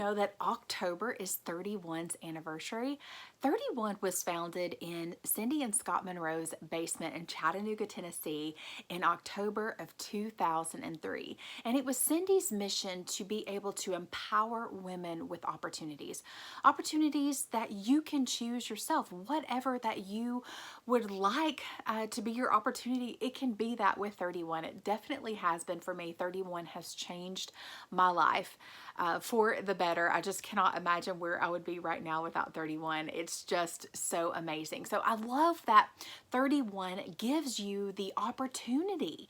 know that October is 31's anniversary? 31 was founded in Cindy and Scott Monroe's basement in Chattanooga, Tennessee in October of 2003. And it was Cindy's mission to be able to empower women with opportunities. Opportunities that you can choose yourself. Whatever that you would like to be your opportunity, it can be that with 31. It definitely has been for me. 31 has changed my life for the better. I just cannot imagine where I would be right now without 31. It's just so amazing. So I love that 31 gives you the opportunity.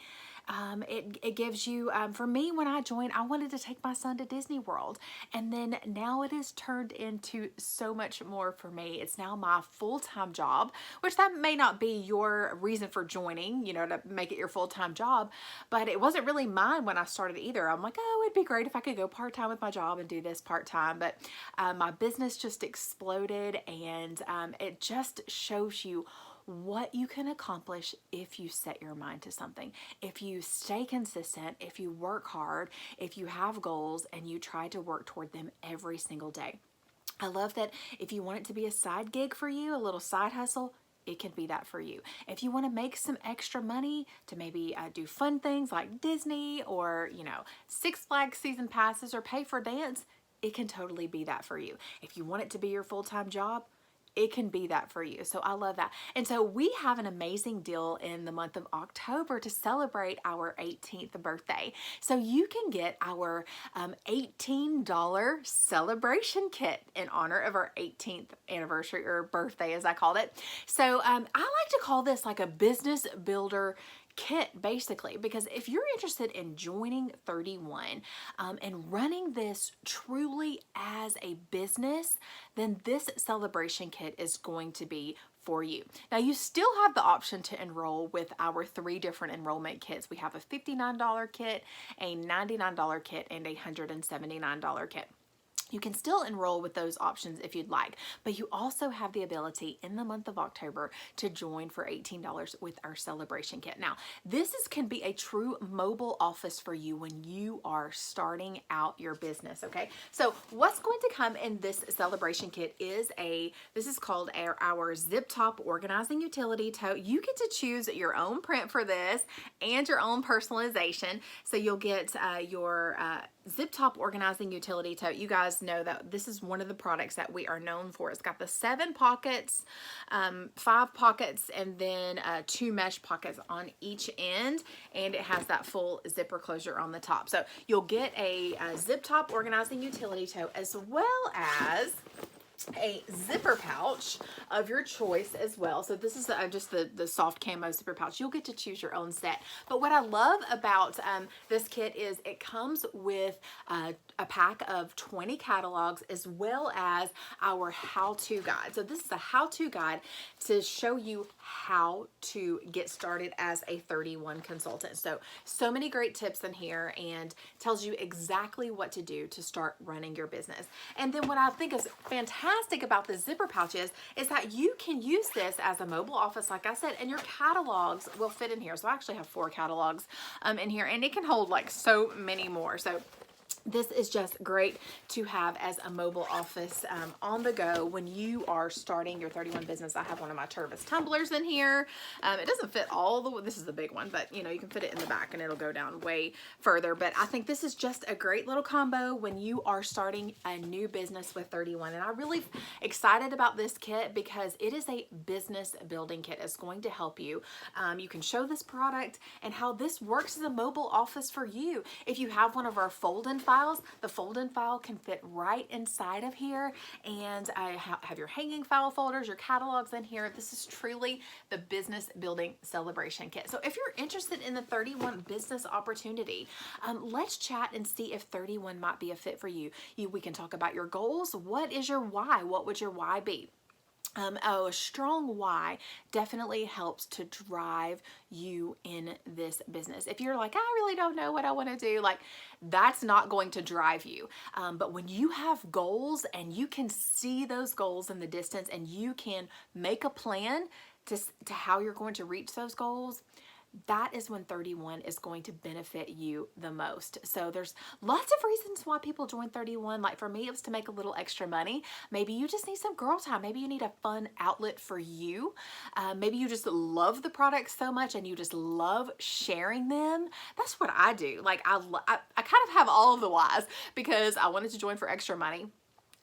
It gives you, for me, when I joined, I wanted to take my son to Disney World. And then now it has turned into so much more for me. It's now my full-time job, which that may not be your reason for joining, you know, to make it your full-time job, but it wasn't really mine when I started either. I'm like, oh, it'd be great if I could go part-time with my job and do this part-time. But my business just exploded, and it just shows you what you can accomplish if you set your mind to something. If you stay consistent, if you work hard, if you have goals and you try to work toward them every single day. I love that if you want it to be a side gig for you, a little side hustle, it can be that for you. If you want to make some extra money to maybe do fun things like Disney or, you know, Six Flags season passes or pay for dance, it can totally be that for you. If you want it to be your full-time job, it can be that for you. So I love that. And so we have an amazing deal in the month of October to celebrate our 18th birthday. So you can get our $18 celebration kit in honor of our 18th anniversary, or birthday as I called it. So I like to call this like a business builder kit, basically, because if you're interested in joining 31 and running this truly as a business, then this celebration kit is going to be for you. Now, you still have the option to enroll with our 3 different enrollment kits. We have a $59 kit, a $99 kit, and a $179 kit. You can still enroll with those options if you'd like, but you also have the ability in the month of October to join for $18 with our celebration kit. Now, this can be a true mobile office for you when you are starting out your business, okay? So what's going to come in this celebration kit is this is called our Zip Top Organizing Utility Tote. You get to choose your own print for this and your own personalization. So you'll get your Zip Top Organizing Utility Tote. You guys know that this is one of the products that we are known for. It's got the 7 pockets, 5 pockets, and then 2 mesh pockets on each end, and it has that full zipper closure on the top. So you'll get a Zip Top Organizing Utility Tote as well as a zipper pouch of your choice as well. So this is just the soft camo zipper pouch. You'll get to choose your own set. But what I love about this kit is it comes with a pack of 20 catalogs as well as our how-to guide. So this is a how-to guide to show you how to get started as a 31 consultant. So many great tips in here, and tells you exactly what to do to start running your business. And then what I think is fantastic about the zipper pouches is that you can use this as a mobile office, like I said, and your catalogs will fit in here. So I actually have 4 catalogs in here, and it can hold like so many more. So this is just great to have as a mobile office on the go when you are starting your 31 business. I have one of my Tervis tumblers in here. It doesn't fit all the way. This is the big one, but you know, you can fit it in the back and it'll go down way further. But I think this is just a great little combo when you are starting a new business with 31. And I'm really excited about this kit because it is a business building kit. It's going to help you. You can show this product and how this works as a mobile office for you. If you have one of our fold-in files, the fold-in file can fit right inside of here, and I have your hanging file folders, your catalogs in here. This is truly the business building celebration kit. So if you're interested in the 31 business opportunity, let's chat and see if 31 might be a fit for you. We can talk about your goals. What is your why? What would your why be? A strong why definitely helps to drive you in this business. If you're like, I really don't know what I want to do, like that's not going to drive you. But when you have goals and you can see those goals in the distance and you can make a plan to how you're going to reach those goals, that is when 31 is going to benefit you the most. So there's lots of reasons why people join 31. Like for me, it was to make a little extra money. Maybe you just need some girl time. Maybe you need a fun outlet for you. Maybe you just love the products so much and you just love sharing them. That's what I do. Like I kind of have all of the whys because I wanted to join for extra money.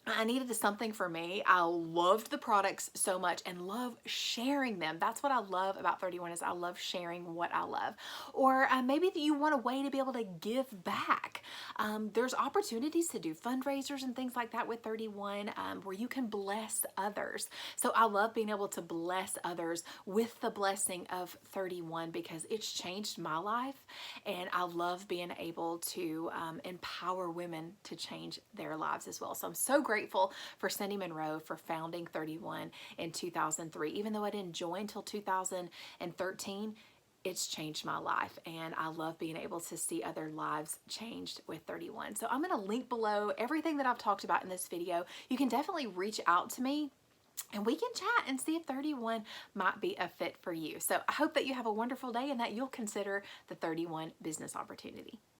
I needed something for me. I loved the products so much and love sharing them. That's what I love about 31 is I love sharing what I love. Or maybe that you want a way to be able to give back. There's opportunities to do fundraisers and things like that with 31 where you can bless others. So I love being able to bless others with the blessing of 31 because it's changed my life, and I love being able to empower women to change their lives as well. So I'm so grateful for Cindy Monroe for founding 31 in 2003. Even though I didn't join until 2013, it's changed my life, and I love being able to see other lives changed with 31. So I'm going to link below everything that I've talked about in this video. You can definitely reach out to me and we can chat and see if 31 might be a fit for you. So I hope that you have a wonderful day and that you'll consider the 31 business opportunity.